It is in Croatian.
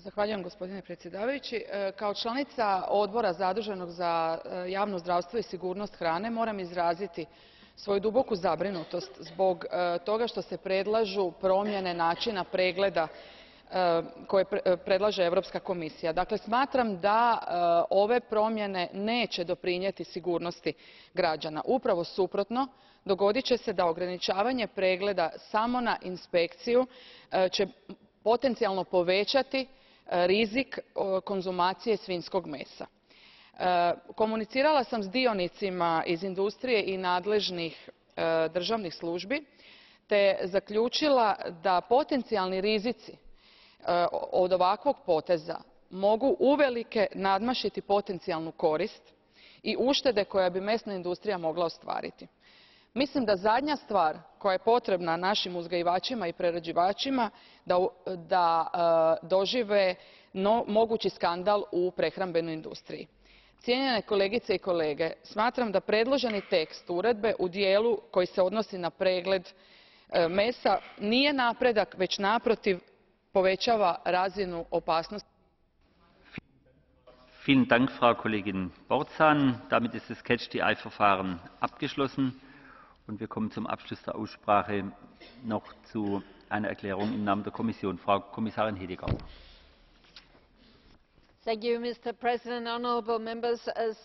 Zahvaljujem, gospodine predsjedavajući. Kao članica odbora zaduženog za javno zdravstvo i sigurnost hrane moram izraziti svoju duboku zabrinutost zbog toga što se predlažu promjene načina pregleda koje predlaže Europska komisija. Dakle, smatram da ove promjene neće doprinijeti sigurnosti građana. Upravo suprotno, dogodit će se da ograničavanje pregleda samo na inspekciju će potencijalno povećati rizik konzumacije svinjskog mesa. Komunicirala sam s dionicima iz industrije i nadležnih državnih službi te zaključila da potencijalni rizici od ovakvog poteza mogu uvelike nadmašiti potencijalnu korist i uštede koje bi mesna industrija mogla ostvariti. Mislim da zadnja stvar koja je potrebna našim uzgajivačima i prerađivačima da dožive mogući skandal u prehrambenoj industriji. Cijenjene kolegice i kolege, smatram da predloženi tekst uredbe u dijelu koji se odnosi na pregled mesa nije napredak, već naprotiv povećava razinu opasnosti. Vielen Dank, Frau Kollegin Borzan. Damit ist das Catch-the-Eye-Verfahren abgeschlossen. Und wir kommen zum Abschluss der Aussprache noch zu einer Erklärung im Namen der Kommission. Frau Kommissarin Hedegaard. Thank you, Mr. President, honourable members. As